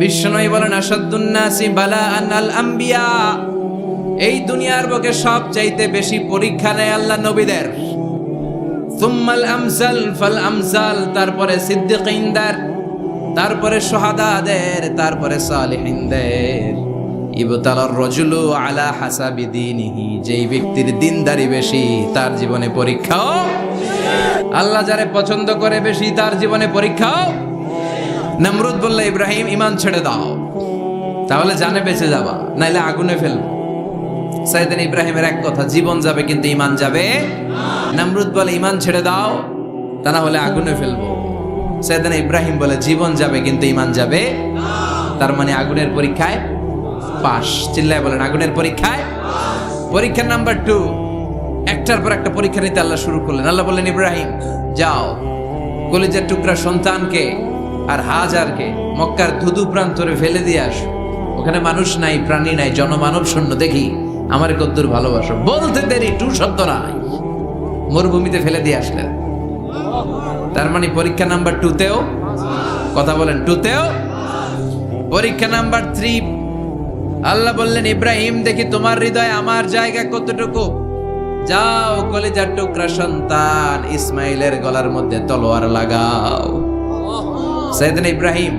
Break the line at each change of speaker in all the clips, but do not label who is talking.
বিশ্বনবী বলেন আসাদুন নাসি বালাআন আল আম্বিয়া, এই দুনিয়ার বুকে সবচাইতে বেশি পরীক্ষা নেয় আল্লাহ নবীদের। সুম্মাল আমসাল ফাল আমসাল, তারপরে সিদ্দিকিনদের, তারপরে শুহাদাদের, তারপরে সালিহিনদের। ইবতালার রাজুলু আলা হাসাবি দীনিহি, যেই ব্যক্তির দিনদারি বেশি তার জীবনে পরীক্ষাও। আল্লাহ যারে পছন্দ করে বেশি তার জীবনে পরীক্ষাও। নমরুদ বলল ইব্রাহিম ঈমান ছেড়ে দাও, তাহলে জানে বেঁচে যাবা, নাইলে আগুনে ফেলবো। সাইয়েদনা ইব্রাহিমের এক কথা, জীবন যাবে কিন্তু ঈমান যাবে। নমরুদ বলে ঈমান ছেড়ে দাও, তা না হলে আগুনে ফেলবো। সাইয়েদনা ইব্রাহিম বলে জীবন যাবে কিন্তু ঈমান যাবে। তার মানে আগুনের পরীক্ষায় পাস। চিল্লায় বলেন আগুনের পরীক্ষায়। পরীক্ষা নাম্বার 2, একটার পর একটা পরীক্ষা নিতে আল্লাহ শুরু করলেন। আল্লাহ বললেন ইব্রাহিম যাও, কলিজার টুকরা সন্তানকে আর হাজারকে মক্কার ধুধু প্রান্তরে ফেলে দিয়ে আসো। ওখানে মানুষ নাই, প্রাণী নাই, জনমানব শূন্য, দেখি আমার কদ্দুর ভালোবাসো। বলতে দেরি 2 শব্দ নাই, মরুভূমিতে ফেলে দিয়ে আসলেন। তার মানে পরীক্ষা নাম্বার 2তেও, কথা বলেন 2তেও। পরীক্ষা নাম্বার 3, আল্লাহ বললেন ইব্রাহিম দেখি তোমার হৃদয়ে আমার জায়গা কতটুকু। যাও, কলিজার টুকরা সন্তান ইসমাইলের গলার মধ্যে তলোয়ার লাগাও। সাইয়েদনা ইব্রাহিম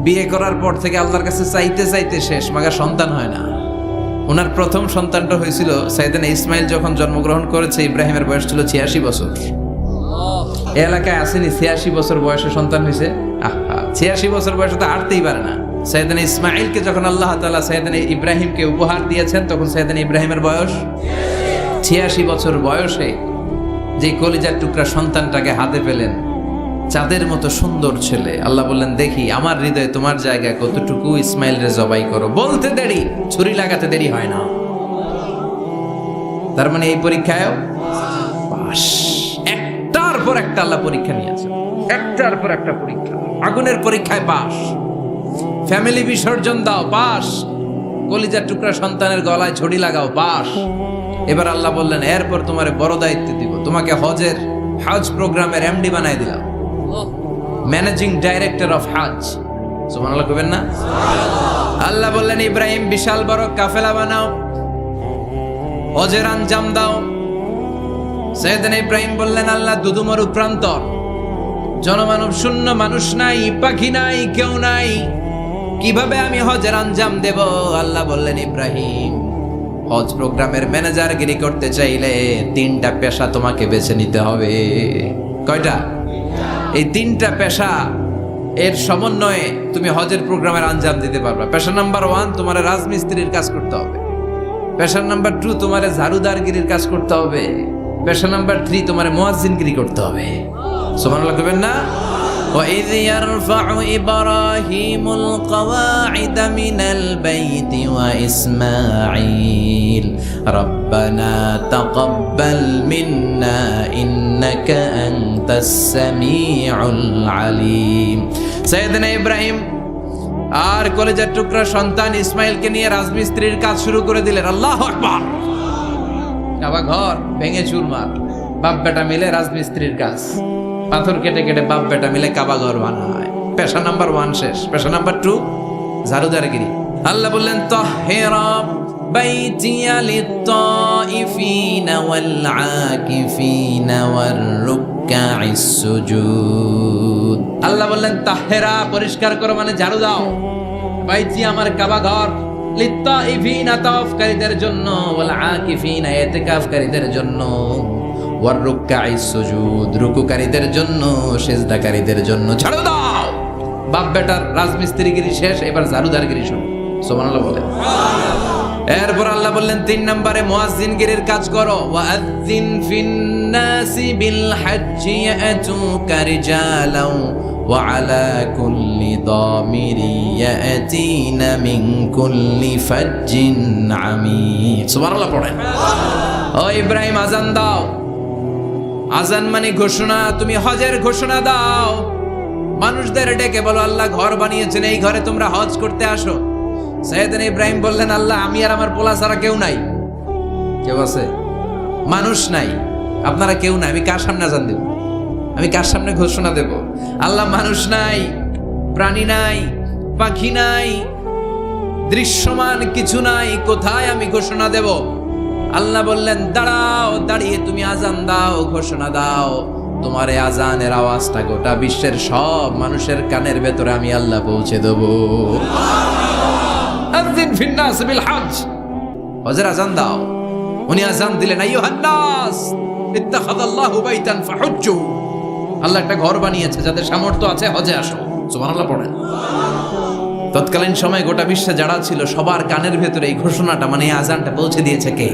বিয়ে করার পর থেকে আল্লাহর কাছে চাইতে চাইতে শেষ, মাগার সন্তান হয় না। ওনার প্রথম সন্তানটা হয়েছিল সাইয়েদনা ইসমাইল যখন জন্মগ্রহণ করেছে। ইব্রাহিমের বয়স ছিল 86 বছর। এই এলাকায় আসেনি 86 বছর বয়সে সন্তান হয়েছে? 86 বছর বয়সে তো হাঁটতেই পারে না। সাইয়েদনা ইসমাইলকে যখন আল্লাহ তাআলা সাইয়েদনা ইব্রাহিমকে উপহার দিয়েছেন, তখন সাইয়েদনা ইব্রাহিমের বয়স 86 বছর বয়সে যে কলিজার টুকরা সন্তানটাকে হাতে পেলেন, চাঁদের মতো সুন্দর ছেলে। আল্লাহ বললেন দেখি আমার হৃদয়ে তোমার জায়গা কতটুকু, ইসমাইল রে জবাই করো। বলতে দেরি, ছুরি লাগাতে দেরি হয় না। তার মানে এই পরীক্ষায় পাস। একটার পর একটা আল্লাহ পরীক্ষা নিয়েছে, একটার পর একটা পরীক্ষা। আগুনের পরীক্ষায় পাস, ফ্যামিলি বিসর্জন দাও পাস, কলিজার টুকরা সন্তানের গলায় ছড়ি লাগাও পাস। এবার আল্লাহ বললেন এরপর তোমারে বড় দায়িত্ব দিব, তোমাকে হজ প্রোগ্রামের এমডি বানাই দিলাম, ম্যানেজিং ডাইরেক্টর অফ হজ। সুবহানাল্লাহ কইবেন না? আল্লাহ বললেন ইব্রাহিম বিশাল বড় কাফেলা বানাও, হজের আঞ্জাম দাও। সাইয়েদনা ইব্রাহিম বললেন আল্লাহ দুদুমরু প্রান্তর, জনমানব শূন্য, মানুষ নাই, পাখি নাই, কেউ নাই, কিভাবে আমি হজের আঞ্জাম দেব? আল্লাহ বললেন ইব্রাহিম হজ প্রোগ্রামের ম্যানেজারগিরি করতে চাইলে 3টা পেশা তোমাকে বেছে নিতে হবে। কয়টা? এই 3টা পেশা এর সমন্বয়ে তুমি হজের প্রোগ্রামের আঞ্জাম দিতে পারবে। পেশা নাম্বার 1 তোমার রাজমিস্ত্রির কাজ করতে হবে। পেশা নাম্বার 2 তোমার ঝাড়ুদারগিরির কাজ করতে হবে। পেশা নাম্বার 3 তোমার মুয়াজ্জিনগিরি করতে হবে। সুবহানাল্লাহ কইবেন না? وَإِذْ يَرْفَعُ إِبْرَاهِيمُ الْقَوَاعِدَ مِنَ الْبَيْتِ وَإِسْمَاعِيلُ رَبَّنَا تَقَبَّلْ مِنَّا إِنَّكَ أَنْتَ السَّمِيعُ الْعَلِيمُ। সাইয়েদনা ইব্রাহিম আর কলেজের টুকরা সন্তান ইসমাইলকে নিয়ে রাজমিস্ত্রির কাজ শুরু করে দিলেন। আল্লাহু আকবার। কাবা ঘর ভেঙে চুরমার, বাপ বেটা মিলে রাজমিস্ত্রির কাজ, পাথর কেটে কেটে বাপ বেটা মিলে কাবা ঘর বানায়। পেশা নাম্বার 1 শেষ। পেশা নাম্বার 2 ঝাড়ুদারগিরি। আল্লাহ বললেন তাহহিরা বাইতিয়া লিত-তাইফিনা ওয়াল আকিফিনা ওয়ার রুকআইস সুজুদ। আল্লাহ বললেন তাহহিরা পরিষ্কার করো, মানে ঝাড়ু দাও। বাইতি আমার কাবা ঘর, লিত-তাইফিনা তাওয়াফকারীদের জন্য, ওয়াল আকিফিনা ইতিকাফকারীদের জন্য, ওয়ার রুকআইস সুজুদ রুকুকারীদের জন্য, সিজদাকারীদের জন্য। ঝাড়ু দাও। বাপ বেটার রাজমিস্ত্রিগিরি শেষ, এবার ঝাড়ুদারগিরি শুরু। সুবহানাল্লাহ বলে। এরপর আল্লাহ বললেন 3 নম্বরে মুয়াজ্জিনগিরির কাজ করো। ওয়াআযিন ফিন-নাসি বিল হজ্জি ইয়াতুকা রিজালাও ওয়া আলা কুল্লি দামিরি ইয়াতিনা মিন কুল্লি ফাজ্জিন আমিক। সুবহানাল্লাহ পড়েন। ও ইব্রাহিম আযান দাও। আযান মানে ঘোষণা, তুমি হজের ঘোষণা দাও। মানুষদের ডেকে বলো আল্লাহ ঘর বানিয়েছেন, এই ঘরে তোমরা হজ করতে আসো। সাইয়েদনা ইব্রাহিম বললেন আল্লাহ আমি আর আমার পোলা ছাড়া কেউ নাই। কেউ আছে? মানুষ নাই, আপনারা কেউ নাই, আমি কার সামনে আযান দেব? আমি কার সামনে ঘোষণা দেব? আল্লাহ মানুষ নাই, প্রাণী নাই, পাখি নাই, দৃশ্যমান কিছু নাই, কোথায় আমি ঘোষণা দেব? আল্লাহ বললেন, দাঁড়াও, দাঁড়িয়ে তুমি আজান দাও, ঘোষণা দাও। তোমার এই আজানের আওয়াজটা গোটা বিশ্বের সব মানুষের কানের ভেতরে আমি আল্লাহ পৌঁছে দেব। আযিন ফিন্নাস বিল হজ, হজের আজান দাও। উনি আজান দিলেন, আইয়ুহান নাস ইত্তাখাযাল্লাহু বাইতান ফাহুজ্জু। আল্লাহ একটা ঘর বানিয়েছে, যাদের সামর্থ্য আছে হজে আসো। সুবহানাল্লাহ পড়েন। তৎকালীন সময় গোটা বিশ্বে যারা ছিল সবার কানের ভেতরে এই ঘোষণাটা, মানে এই আজানটা পৌঁছে দিয়েছে কে?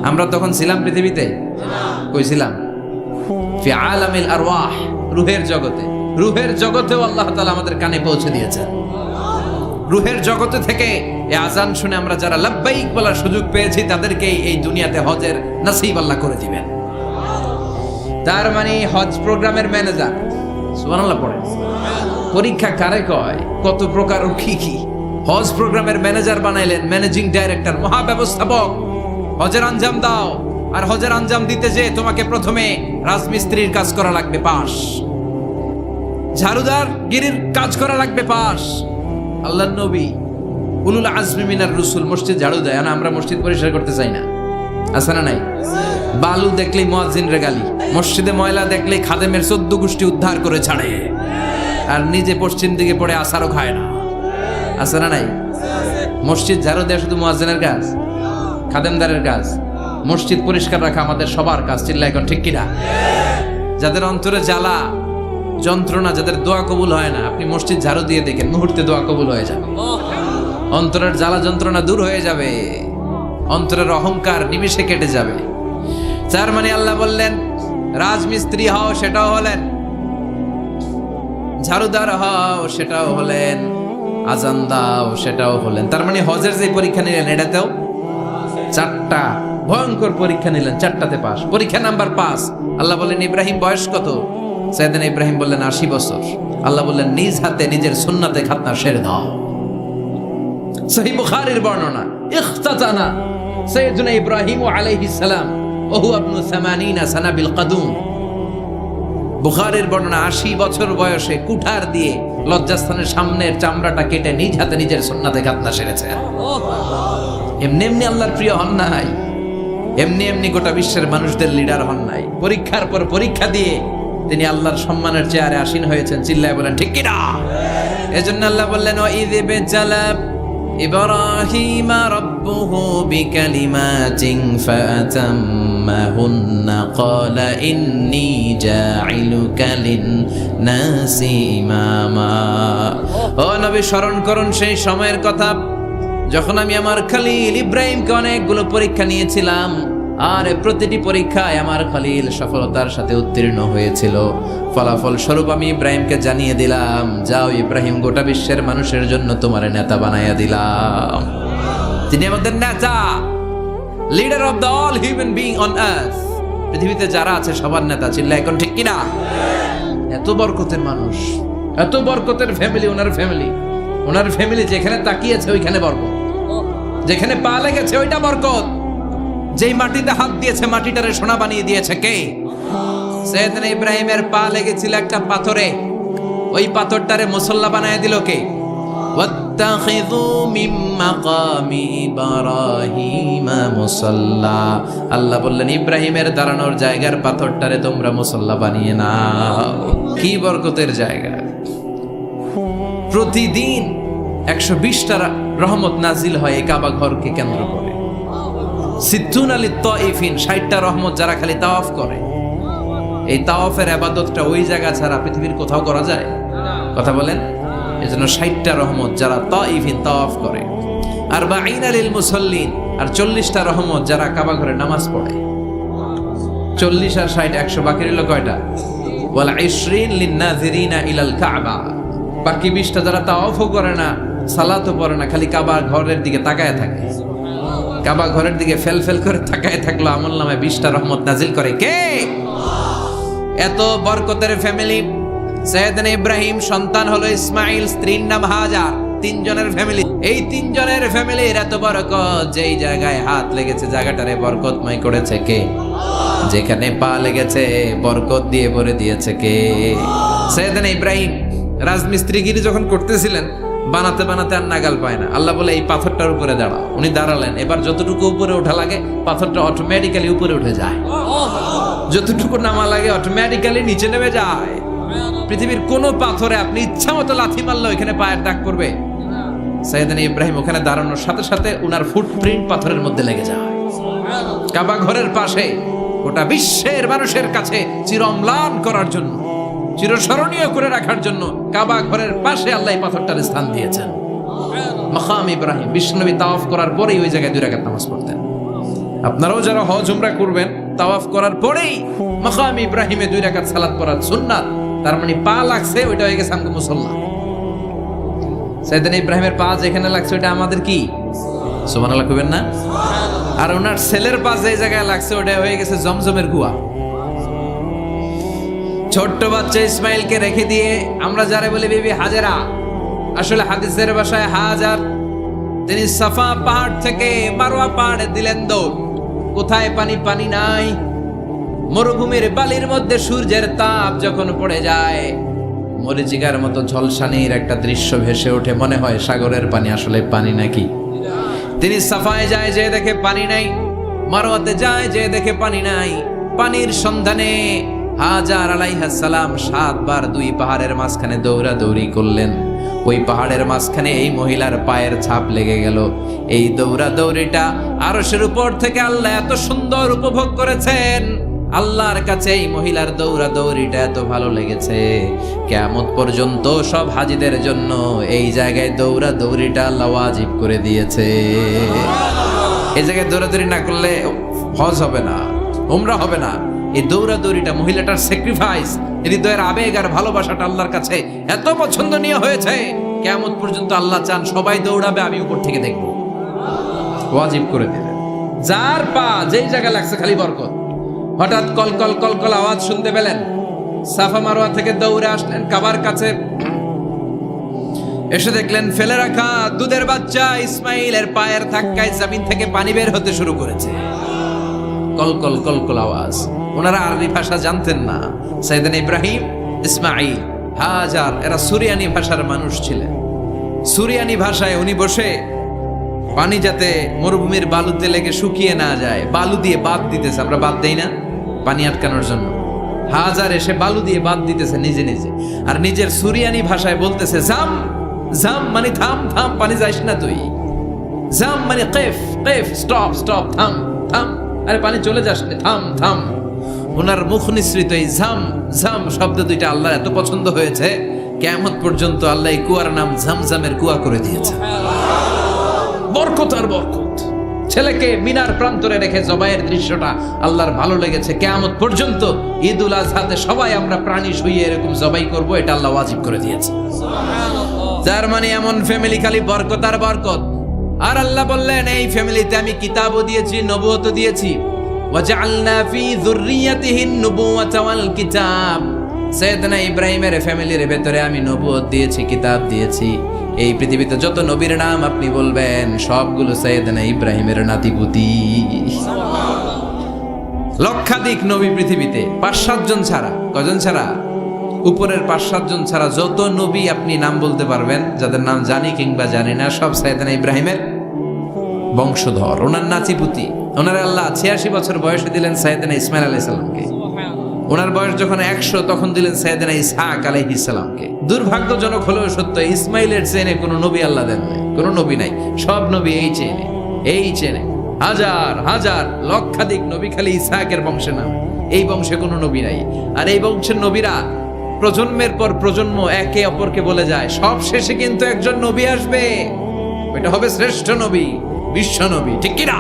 আমরা তখন ছিলাম পৃথিবীতে? কই ছিলাম? ফি আলামিল আরওয়াহ, রূহের জগতে। রূহের জগতেও আল্লাহ তাআলা আমাদের কানে পৌঁছে দিয়েছেন। রূহের জগতে থেকে এই আজান শুনে আমরা যারা লাব্বাইক বলার সুযোগ পেয়েছি, তাদেরকে এই দুনিয়াতে হজের নসিব আল্লাহ করে দিবেন। তার মানে হজ প্রোগ্রামের ম্যানেজার। সুবহানাল্লাহ পড়েন। পরীক্ষা কারে কয়? কত প্রকার ও কি কি। হজ প্রোগ্রামের ম্যানেজার বানাইলেন, ম্যানেজিং ডাইরেক্টর, মহাব্যবস্থাপক। হজের আঞ্জাম দাও, আর হজের আঞ্জাম দিতে যে তোমাকে প্রথমে রাজমিস্ত্রির কাজ করা লাগবে, পাস। ঝাড়ুদার গিরির কাজ করা লাগবে, পাস। আল্লাহর নবী উলুল আজমি মিনার রসুল মসজিদ ঝাড়ু দেয় না? আমরা মসজিদ পরিষ্কার করতে চাই না, আছে না নাই? বালু দেখলেই মুয়াজ্জিনের গালি, মসজিদে ময়লা দেখলেই খাদেমের 14 গোষ্ঠী উদ্ধার করে ছাড়ে, আর নিজে পশ্চিম দিকে পড়ে আসারও খায় না, আছে না নাই? মসজিদ ঝাড়ু দেওয়া শুধু মুয়াজ্জিনের কাজ, খাদেমদারের কাজ। মসজিদ পরিষ্কার রাখা আমাদের সবার কাজ। চিল্লা এখন ঠিক কিনা? যাদের অন্তরে জ্বালা যন্ত্রণা, যাদের দোয়া কবুল হয় না, আপনি মসজিদ ঝাড়ু দিয়ে দেখেন, মুহূর্তে দোয়া কবুল হয়ে যাবে। অন্তরের জ্বালা যন্ত্রণা দূর হয়ে যাবে, অন্তরের অহংকার নিমিষে কেটে যাবে। তার মানে আল্লাহ বললেন, রাজমিস্ত্রি হও, সেটাও হলেন। ঝাড়ুদার হও, সেটাও হলেন। আজান দাও, সেটাও হলেন। তার মানে হজের যে পরীক্ষা নিলেন, এটাতেও 4টা ভয়ঙ্কর পরীক্ষা নিলেন, 4টাতে পাস। পরীক্ষা নাম্বার 5। আল্লাহ বললেন, ইব্রাহিম বয়স কত? সাইয়েদনা ইব্রাহিম বললেন 80 বছর। আল্লাহ বললেন, নিজ হাতে নিজের সুন্নাতে খাতনা সেরে দাও। সহিহ বুখারীর বর্ণনা, ইখতাতানা সাইয়েদনা ইব্রাহিম আলাইহিস সালাম ওয়া হুয়া ইবনু 80 সানা বিল কাদুম। বুখারীর বর্ণনা, 80 বছর বয়সে কুঠার দিয়ে লজ্জাস্থানের সামনের চামড়াটা কেটে নিজ হাতে নিজের সুন্নাতে খাতনা সেরেছে। এমনি এমনি আল্লাহর প্রিয় হন নাই, এমনি এমনি গোটা বিশ্বের মানুষদের লিডার হন নাই। পরীক্ষার পর পরীক্ষা দিয়ে তিনি আল্লাহর সম্মানের চেয়ারে আসীন হয়েছেন। চিল্লায় বলেন ঠিক কিনা? এজন্য আল্লাহ বললেন, ওয়াইয বিজালা ইব্রাহিমা রাব্বুহু বিকালিমাতিন ফাআতাম্মাহুন্না ক্বালা ইন্নী জাঈলুকা লিন-নাসি ইমামা। ও নবী, স্মরণ করুন সেই সময়ের কথা যখন আমি আমার খলিল ইব্রাহিমকে অনেকগুলো পরীক্ষা নিয়েছিলাম, আর প্রতিটি পরীক্ষায় আমার খলিল সফলতার সাথে উত্তীর্ণ হয়েছিল। ফলাফল স্বরূপ আমি ইব্রাহিমকে জানিয়ে দিলাম, যাও ইব্রাহিম, গোটা বিশ্বের মানুষের জন্য তোমার নেতা বানাইয়া দিলাম। তিনি আমাদের নেতা, leader of the all human being on earth. পৃথিবীতে যারা আছে সবার নেতা। চিল্লা এখন ঠিক কিনা? এত বরকতের মানুষ, এত বরকতের ফ্যামিলি, ওনার ফ্যামিলি যেখানে তাকিয়েছে ওইখানে বরকত, যেখানে পা লেগেছে ওইটা বরকত। যেই মাটিতে হাত দিয়েছে মাটিটারে সোনা বানিয়ে দিয়েছে কে? সাইয়েদনা ইব্রাহিমের পা লেগেছিল একটা পাথরে, ওই পাথরটারে মুসল্লা বানিয়ে দিল কে? ওয়াত্তাখিযু মিন মাকামি ইব্রাহিমা মুসাল্লা। আল্লাহ বললেন, ইব্রাহিমের দাঁড়ানোর জায়গার পাথরটারে তোমরা মুসল্লা বানিয়ে নাও। কি বরকতের জায়গা! প্রতিদিন 120টা রহমত নাজিল হয় এই কাবা ঘরকে কেন্দ্র করে। 60টা রহমত যারা খালি তাওয়াফ করে। এই তাওয়াফের ইবাদতটা ওই জায়গা ছাড়া পৃথিবীর কোথাও করা যায়? কথা বলেন। এজন্য 60টা রহমত যারা তাইফিন তাওয়াফ করে। আর বাঈনা লিল মুসাল্লিন, আর 40টা রহমত যারা কাবা ঘরে নামাজ পড়ে। 40 আর 60 100, বাকি রইল কয়টা? ওয়াল 20 লিন নাযিরিনা ইলাল কাবা। বাকি 20টা যারা তাওয়াফও করে না, সালাতও পড়ে না, খালি কাবা ঘরের দিকে তাকায় থাকে। কাবা ঘরের দিকে ফেল করে তাকায় থাকলো, আমলনামায় 20টা রহমত নাজিল করে কে? এত বরকতের ফ্যামিলি। সাইয়েদনা ইব্রাহিম সন্তান হলো ইসমাইল, স্ত্রীর নাম হাজার। 3 জনের ফ্যামিলি। এই 3 জনের ফ্যামিলির এত বরকত, যেই জায়গায় হাত লেগেছে জায়গাটারে বরকতময় করেছে কে? যেখানে পা লেগেছে বরকত দিয়ে ভরে দিয়েছে কে? সাইয়েদনা ইব্রাহিম রাজমিস্ত্রিগিরি যখন করতেছিলেন, বানাতে বানাতে আর নাগাল পায় না। আল্লাহ বলে এই পাথরটার উপরে দাঁড়াও। উনি দাঁড়ালেন। এবার যতটুকু উপরে ওঠা লাগে পাথরটা অটোমেটিক্যালি উপরে উঠে যায়, যতটুকু নামা লাগে অটোমেটিক্যালি নিচে নেমে যায়। পৃথিবীর কোনো পাথরে আপনি ইচ্ছা মতো লাথি মারলে এখানে পায়ের দাগ পড়বে? সাইয়েদনা ইব্রাহিম ওখানে দাঁড়ানোর সাথে সাথে উনার ফুটপ্রিন্ট পাথরের মধ্যে লেগে যায়। কাবা ঘরের পাশে গোটা বিশ্বের মানুষের কাছে চিরম্লান করার জন্য, চিরস্মরণীয় করে রাখার জন্য কাবা ঘরের পাশে আল্লাহ পাথরটার স্থান দিয়েছেন। মাকাম ইব্রাহিম, বিশ্বনবী তাওয়াফ করার পরেই ওই জায়গায় 2 রাকাত নামাজ পড়তেন। আপনারাও যারা হজ উমরা করবেন, তাওয়াফ করার পরেই মাকাম ইব্রাহিমে 2 রাকাত সালাত পড়ার সুন্নাত। তার মানে পা লাগছে, ওইটা হয়ে গেছে আমগো মুসল্লা। সাইয়েদনা ইব্রাহিমের পা যেখানে লাগছে ওইটা আমাদের কি? সুবহানাল্লাহ কইবেন না? আর ওনার ছেলের পা যে জায়গায় লাগছে ওটা হয়ে গেছে জমজমের কুয়া। ছোট্ট বাচ্চা ইসমাইলকে রেখে দিয়ে আমরা যারা বলি বিবি হাজেরা, আসলে হাদিসের ভাষায় হাজার, তিনি সাফা পাহাড় থেকে মারওয়া পাহাড়ে দিলেন দৌড়। কোথায় পানি? পানি নাই। মরুভূমির বালির মধ্যে সূর্যের তাপ যখন পড়ে যায়, মরিচিকার মতো ঝলসানির একটা দৃশ্য ভেসে ওঠে, মনে হয় সাগরের পানি, আসলে পানি নাকি। তিনি সাফায় যায়, যে দেখে পানি নাই। মারওয়াতে যায়, যে দেখে পানি নাই। পানির সন্ধানে হাজার আলাইহিস সালাম 7 বার 2 পাহাড়ের মাঝখানে দৌড়াদৌড়ি করলেন। ওই পাহাড়ের মাঝখানে এই মহিলার পায়ের ছাপ লেগে গেল। এই দৌড়াদৌড়িটা আরশের উপর থেকে আল্লাহ এত সুন্দর উপভোগ করেছেন। আল্লাহর কাছে এই মহিলার দৌড়াদৌড়িটা এত ভালো লেগেছে, কিয়ামত পর্যন্ত সব হাজীদের জন্য এই জায়গায় দৌড়াদৌড়িটা আল্লাহ ওয়াজিব করে দিয়েছে। এই জায়গায় দৌড়াদৌড়ি না করলে হজ হবে না, উমরা হবে না। এই দৌড়াদৌড়িটা, মহিলাটার স্যাক্রিফাইস, হৃদয়ের আবেগ আর ভালোবাসাটা আল্লাহর কাছে এত পছন্দনীয় হয়েছে, কিয়ামত পর্যন্ত আল্লাহ চান সবাই দৌড়াবে, আমি উপর থেকে দেখব। ওয়াজিব করে দিলেন। যার পা যেই জায়গায় লাগছে খালি বরকত। হঠাৎ কলকল কলকল আওয়াজ শুনতে পেলেন। সাফা মারওয়া থেকে দৌড়ে আসলেন কাবার কাছে। এসে দেখলেন ফেলে রাখা দুধের বাচ্চা ইসমাইলের পায়ের ধাক্কায় জমিন থেকে পানি বের হতে শুরু করেছে। কলকল কলকল আওয়াজ। ওনারা আরবি ভাষা জানতেন না। সাইয়েদনা ইব্রাহিম, ইসমাইল, হাজার এরা সুরিয়ানি ভাষার মানুষ ছিলেন। সুরিয়ানি ভাষায় উনি বসে পানি যাতে মরুভূমির বালুতে লেগে শুকিয়ে না যায়, বালু দিয়ে বাঁধ দিতেছে। আমরা বাঁধ দেই না পানি আটকানোর জন্য? হাজার এসে বালু দিয়ে বাঁধ দিতেছে নিজে নিজে, আর নিজের সুরিয়ানি ভাষায় বলতেছে জাম জাম, মানে থাম থাম, পানি যাইস না তুই। জাম মানে কেফ কেফ, স্টপ স্টপ, থাম থাম, আরে পানি চলে যাস না, থাম থাম। ওনার মুখ নিঃসৃত এই ঝাম ঝাম শব্দ দুইটা আল্লাহর এত পছন্দ হয়েছে, কিয়ামত পর্যন্ত আল্লাহ এই কুয়ার নাম ঝামঝামের কুয়া করে দিয়েছে। বরকত আর বরকত। ছেলেকে মিনার প্রান্তরে রেখে জবাইয়ের দৃশ্যটা আল্লাহর ভালো লেগেছে। কিয়ামত পর্যন্ত ঈদুল আজহাতে সবাই আমরা প্রাণী শুইয়ে এরকম জবাই করব, এটা আল্লাহ ওয়াজিব করে দিয়েছে। যার মানে এমন ফ্যামিলি খালি বরকত আর বরকত। আর আল্লাহ বললেন এই ফ্যামিলিতে আমি কিতাবও দিয়েছি, নবুয়তও দিয়েছি। ওয়াজআলনা ফি যুররিয়াতিহিন নুবুওয়াতা ওয়াল কিতাব। সাইয়েদনা ইব্রাহিমের ফ্যামিলির ভেতরে আমি নবুয়ত দিয়েছি, কিতাব দিয়েছি। এই পৃথিবীতে যত নবীর নাম আপনি বলবেন সবগুলো সাইয়েদনা ইব্রাহিমের নাতিপুতি। লক্ষাধিক নবী পৃথিবীতে, 5-7 জন ছাড়া। কজন ছাড়া? উপরের 5-7 জন ছাড়া যত নবী আপনি নাম বলতে পারবেন, যাদের নাম জানি কিংবা জানি না, সব সাইয়েদনা ইব্রাহিমের বংশধর, ওনার নাতিপুতি। ওনার আল্লাহ 86 বছর বয়সে দিলেন সাইয়েদনা ইসমাইল আলাইহিস সালামকে। ওনার বয়স যখন 100 তখন দিলেন সাইয়েদনা ইসহাক আলাইহিস সালামকে। দুর্ভাগ্যজনক হলেও সত্য, ইসমাইলের চেনে কোনো নবী আল্লাহ দেন নাই, কোনো নবী নাই। সব নবী এই চেনে হাজার হাজার লক্ষাধিক নবী খালি ইসহাকের বংশে নাম। এই বংশে কোনো নবী নাই। আর এই বংশের নবীরা প্রজন্মের পর প্রজন্ম একে অপরকে বলে যায়, সব শেষে কিন্তু একজন নবী আসবে, ওইটা হবে শ্রেষ্ঠ নবী, বিশ্ব নবী। ঠিক কি না?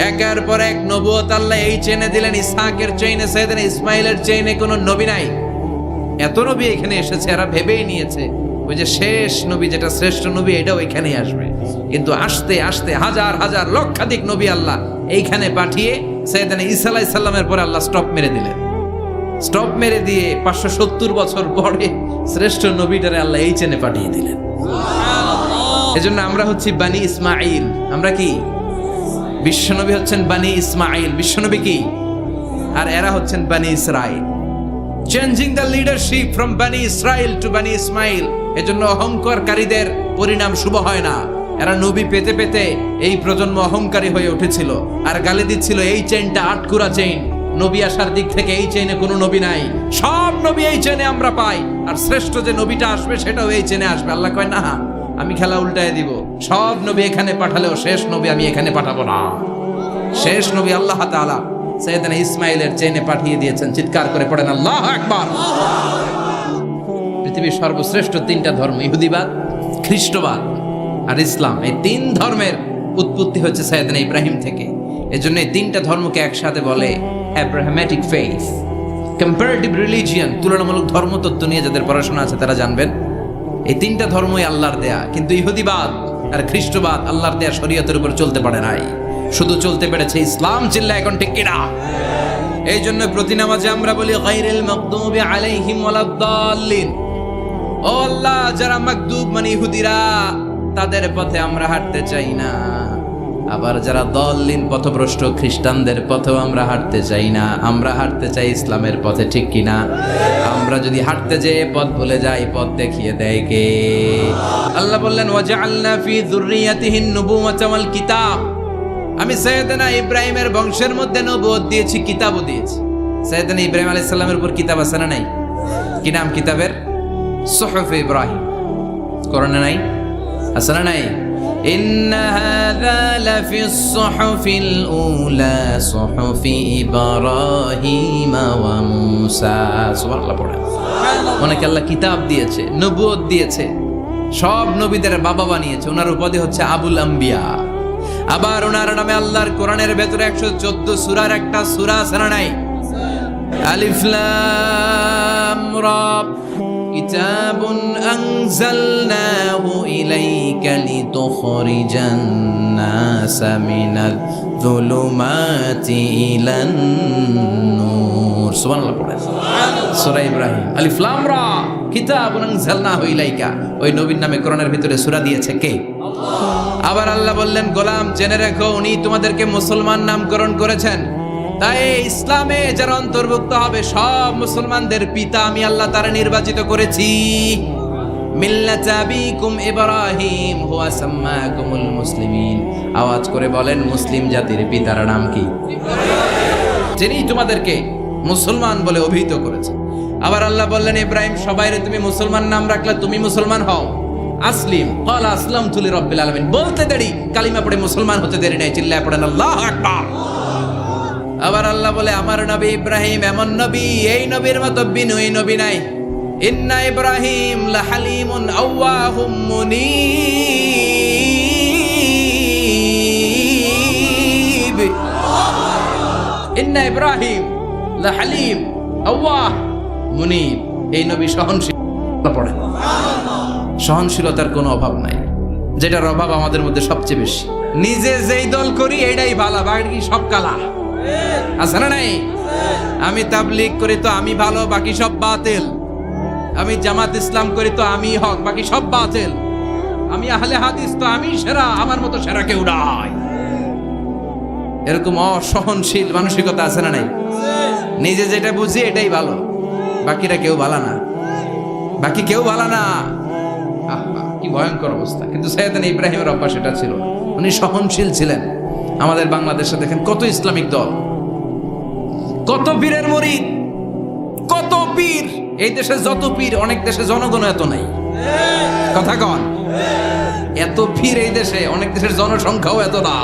একের পর এক নবুয়ত আল্লাহ এই চেনে দিলেন। ইসহাকের চেইনে, সাইয়েদনা ইসমাইলের চেইনে কোনো নবী নাই। এত নবী এখানে এসেছে, এরা ভেবেই নিয়েছে ওই যে শেষ নবী যেটা শ্রেষ্ঠ নবী এটাও এখানেই আসবে। কিন্তু আস্তে আস্তে হাজার হাজার লক্ষাধিক নবী আল্লাহ এইখানে পাঠিয়ে সাইয়েদনা ঈসা আলাইহিস সালামের পরে আল্লাহ স্টপ মেরে দিলেন। স্টপ মেরে দিয়ে 570 বছর পরে শ্রেষ্ঠ নবীটারে আল্লাহ এই চেনে পাঠিয়ে দিলেন। এজন্য আমরা হচ্ছি বানি ইসমাইল। আমরা কি? বিশ্বনবী হচ্ছেন বানি ইসমাইল, বিশ্বনবী কি? আর এরা হচ্ছেন বানি Israil. Changing the leadership from বানি ইসরাইল টু বানি ইসমাইল। এজন্য অহংকারীদের পরিণাম শুভ হয় না। এরা নবী পেতে পেতে এই প্রজন্ম অহংকারী হয়ে উঠেছিল আর গালি দিচ্ছিল এই চেইনটা আটকুরা চেইন, নবী আসার দিক থেকে এই চেইনে কোনো নবী নাই, সব নবী এই চেইনে আমরা পাই, আর শ্রেষ্ঠ যে নবীটা আসবে সেটাও এই চেইনে আসবে। আল্লাহ কয় না, আমি খেলা উল্টায় দিব, সব নবী এখানে পাঠালেও শেষ নবী আমি এখানে পাঠাবো না। শেষ নবী আল্লাহ তাআলা সাইয়েদনা ইসমাইলের চেইনে পাঠিয়ে দিয়েছেন। চিৎকার করে পড়েন আল্লাহু আকবার। পৃথিবীর সর্বশ্রেষ্ঠ তিনটা ধর্ম, ইহুদিবাদ, খ্রিস্টবাদ আর ইসলাম, এই তিন ধর্মের উৎপত্তি হচ্ছে সাইয়েদনা ইব্রাহিম থেকে। এজন্য এই তিনটা ধর্মকে একসাথে বলে অ্যাব্রাহামেটিক ফেইথ। কম্পারেটিভ রিলিজিয়ন, তুলনামূলক ধর্মতত্ত্ব নিয়ে যাদের পড়াশোনা আছে তারা জানবেন এই তিনটা ধর্মই আল্লাহর দেয়া, কিন্তু ইহুদিবাদ আর খ্রিস্টবাদ আল্লাহর দেয়া শরীয়তের উপর চলতে পারে নাই, শুধু চলতে পেরেছে ইসলাম। চিল্লা এখন ঠিক কিনা? এই জন্য প্রতি নামাজে আমরা বলি গায়রিল মাগদুবি আলাইহিম ওয়ালাদ-দাল্লিন। ও আল্লাহ, যারা মাগদুব মানে ইহুদিরা, তাদের পথে আমরা হাঁটতে চাই না। আবার যারা দল্লিন পথভ্রষ্ট খ্রিস্টানদের পথেও আমরা হাঁটতে চাই না, আমরা হাঁটতে চাই ইসলামের পথে। ঠিক কিনা? আমরা যদি হাঁটতে যেয়ে পথ ভুলে যাই, পথ দেখিয়ে দেয় কে? আল্লাহ বললেন ওয়াজআলনা ফি যুররিয়াতিহিন নুবুওয়াতা ওয়াল কিতাব। আমি সাইয়েদনা ইব্রাহিমের বংশের মধ্যে নবুয়ত দিয়েছি, কিতাবও দিয়েছি। সাইয়েদনা ইব্রাহিম আলাইহিস সালামের উপর কিতাব আছে না নাই? কি নাম কিতাবের? সুহুফ ইব্রাহিম। কোরআনে নাই? আছে না নাই? ইন্না হাযা লাফিস সুহুফিল উলা সুহুফি ইব্রাহিম ওয়া মূসা। সুবহানাল্লাহ পড়ে। অনেকে আল্লাহ কিতাব দিয়েছে, নবুয়ত দিয়েছে, সব নবীদের বাবা বানিয়েছে। ওনার উপাধি হচ্ছে আবুল আম্বিয়া। আবার ওনার নামে আল্লাহর কোরআনের ভেতরে 114 সূরার একটা সূরা আছে না নাই? আলিফ লাম রা। কিতাবুন আনজালনাহু ইলাইকা লিতুখরিজান নাসা মিনাল যুলুমাতি ইলান নূর। সুবহানাল্লাহ পড়েন। সূরা ইব্রাহিম আলিফ লাম রা কিতাবুন আনজালনাহু ইলাইকা। ওই নবীর নামে কোরআনের ভিতরে সূরা দিয়েছে কে? আবার আল্লাহ বললেন, গোলাম জেনে রেখো, উনি তোমাদেরকে মুসলমান নামকরণ করেছেন। তাই ইসলামে যারা অন্তর্ভুক্ত হবে সব মুসলমানদের পিতা আমি আল্লাহ তারা নির্বাচিত করেছি। মিল্লাতা আবিকুম ইব্রাহিম হুয়া সাম্মাকুমুল মুসলিমিন। আওয়াজ করে বলেন, মুসলিম জাতির পিতার নাম কি? যিনি তোমাদেরকে মুসলমান বলে অভিহিত করেছে। আবার আল্লাহ বললেন, ইব্রাহিম সবাইরে তুমি মুসলমান নাম রাখলে, তুমি মুসলমান হও। আসলিম ক্বালা আসলামতু লিরাব্বিল আলামিন। বলতে দেরি, কালিমা পড়ে মুসলমান হতে দেরি নাই। চিল্লায় পড়েন আল্লাহু আকবার। আবার আল্লাহ বলে, আমার নবী ইব্রাহিম এমন নবী, এই নবীর মতো বিনয়ী নবী নাই। ইন্না ইব্রাহিম লাহালিমুন আওয়াহুম মুনীব। ইন্না ইব্রাহিম লাহালিম আওয়াহ মুনীব। এই নবী সহনশীল। পড়ে সহনশীলতার কোনো অভাব নাই, যেটার অভাব আমাদের মধ্যে সবচেয়ে বেশি। নিজে যেই দল করি এইটাই ভালো, বাকি সব কালা। আছে না নাই? আমি তাবলীগ করি তো আমি ভালো, বাকি সব বাতিল। আমি জামাত ইসলাম করি তো আমি হক, বাকি সব বাতিল। আমি আহলে হাদিস তো আমি সেরা, আমার মতো সেরা কেউ নাই। এরকম অসহনশীল মানসিকতা আছে না নাই? নিজে যেটা বুঝি এটাই ভালো, বাকিরা কেউ ভালো না, বাকি কেউ ভালো না। কি ভয়ঙ্কর অবস্থা। কিন্তু সাইয়েদনা ইব্রাহিমের অভ্যাস এটা ছিল, উনি সহনশীল ছিলেন। আমাদের বাংলাদেশে দেখেন কত ইসলামিক দল, কত পীরের মুরিদ, কত পীর। এই দেশে যত পীর, অনেক দেশে জনগণ এত নাই। কথা কন, এত পীর এই দেশে, অনেক দেশের জনসংখ্যাও এত না।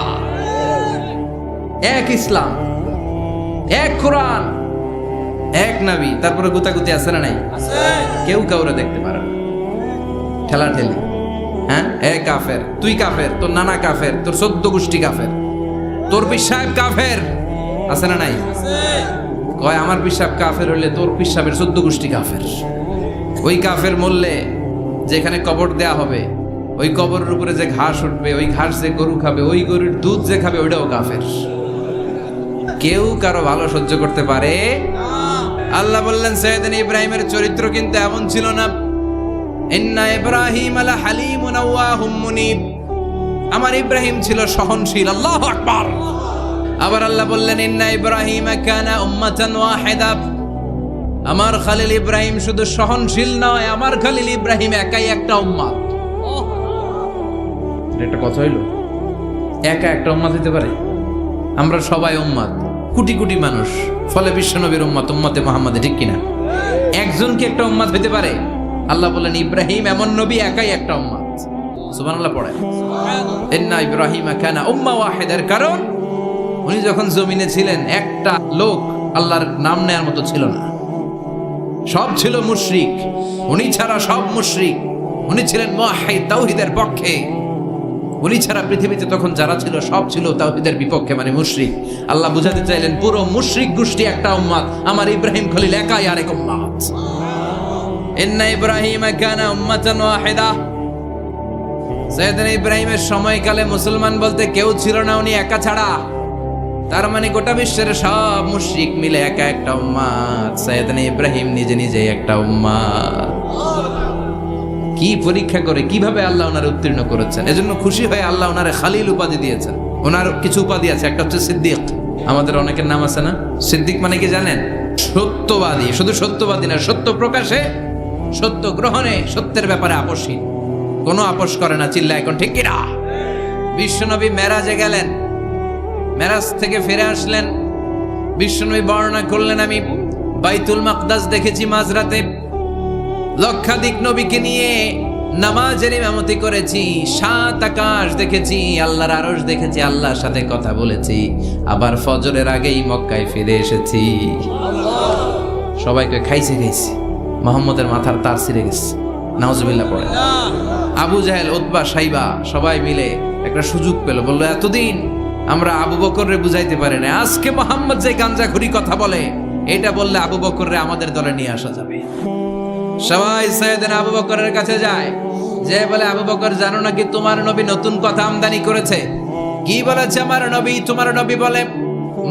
এক ইসলাম, এক কোরআন, এক নবী, তারপরে গুতাগুতি আছে না নাই? কেউ কাউরে দেখতে পারে না, ঠেলা ঠেলি। হ্যাঁ, এ কাফের, তুই কাফের, তোর নানা কাফের, তোর 14 গোষ্ঠী কাফের, তোর পীর সাহেব কাফের। আছে না নাই? কয় আমার পীর সাহেব কাফের হলে তোর পীর সাহেবের 14 গোষ্ঠী কাফের। ওই কাফের মরলে যেখানে কবর দেয়া হবে, ওই কবরের উপরে যে ঘাস উঠবে, ওই ঘাস যে গরু খাবে, ওই গরুর দুধ যে খাবে, ওইটাও কাফের। কেউ কারো ভালো সহ্য করতে পারে? আল্লাহ বললেন, সাইয়েদনা ইব্রাহিমের চরিত্র কিন্তু এমন ছিল না। ইন্না ইব্রাহিম লাহালিমুন আওয়াহুম মুনীব। আমার ইব্রাহিম ছিল সহনশীল। আল্লাহু আকবার। আবার আল্লাহ বললেন, ইন্না ইব্রাহিম কানা উম্মাতান ওয়াহিদা। আমার খলিল ইব্রাহিম শুধু সহনশীল নয়, আমার খলিল ইব্রাহিম একাই একটা উম্মত। এটা কথা হইল, একা একটা উম্মত হইতে পারে? আমরা সবাই উম্মত, কোটি কোটি মানুষ, ফলে বিশ্বনবীর উম্মত, উম্মতে মুহাম্মাদে, ঠিক কিনা? একজন কি একটা উম্মত হইতে পারে? আল্লাহ বলেন ইব্রাহিম এমন নবী, একাই একটা উম্মত। সুবহানাল্লাহ পড়ে, ইন্না ইব্রাহিমা কানা উম্মাহ ওয়াহিদার, কারণ উনি যখন জমিনে ছিলেন একটা লোক আল্লাহর নাম নেয়ার মতো ছিল না, সব ছিল মুশরিক, উনি ছাড়া সব মুশরিক। উনি ছিলেন মুওয়াহহিদ, তাওহীদের পক্ষে। উনি ছাড়া পৃথিবীতে তখন যারা ছিল সব ছিল তাওহীদের বিপক্ষে, মানে মুশরিক। আল্লাহ বুঝাতে চাইলেন পুরো মুশরিক গোষ্ঠী একটা উম্মত, আমার ইব্রাহিম খলিল একাই আরেক উম্মত। ইন্না ইব্রাহিমা কানা উম্মাতান ওয়াহিদা। সাইয়েদনা ইব্রাহিমের সময়কালে মুসলমান বলতে কেউ ছিল না, উনি একা ছাড়া। তার মানে গোটা বিশ্বের সব মুশরিক মিলে একা একটা উম্মত, সাইয়েদনা ইব্রাহিম নিজে নিজে একটা উম্মত। কি পরীক্ষা করে কিভাবে আল্লাহ ওনারে উত্তীর্ণ করেছেন, এজন্য খুশি হয়ে আল্লাহ ওনারে খালিল উপাধি দিয়েছেন। ওনার কিছু উপাধি আছে, একটা হচ্ছে সিদ্দিক। আমাদের অনেকের নাম আছে না? সিদ্দিক মানে কি জানেন? সত্যবাদী। শুধু সত্যবাদী না, সত্য প্রকাশে, সত্য গ্রহণে, সত্যের ব্যাপারে আপোষহীন, কোনো আপোষ করে না। চিল্লা এখন ঠিক কিনা? বিশ্বনবী মেরাজে গেলেন, মেরাজ থেকে ফিরে আসলেন, বিশ্বনবী বর্ণনা করলেন আমি বাইতুল মাকদাস দেখেছি মাঝরাতে, লক্ষাধিক নবীকে নিয়ে নামাজের ইমামতি করেছি, 7 আকাশ দেখেছি, আল্লাহর আরশ দেখেছি, আল্লাহর সাথে কথা বলেছি, আবার ফজরের আগেই মক্কায় ফিরে এসেছি। সবাইকে খাইছে মুহাম্মদের মাথার তার ছিঁড়ে গেছে, নাউজুবিল্লাহ পড়ে। আবু জাহেল, উতবা, সাইবা সবাই মিলে একটা সুযোগ পেল, বললো এতদিন আমরা আবু বকররে বুঝাইতে পারি না, আজকে মুহাম্মদ যে গাঞ্জাখুরি কথা বলে, এটা বললে আবু বকররে আমাদের দলে নিয়ে আসা যাবে। সবাই সাইয়েদনা আবু বকরের কাছে যায়, যে বলে আবু বকর জানো নাকি তোমার নবী নতুন কথা আমদানি করেছে? কি বলেছে আমার নবী? তোমার নবী বলে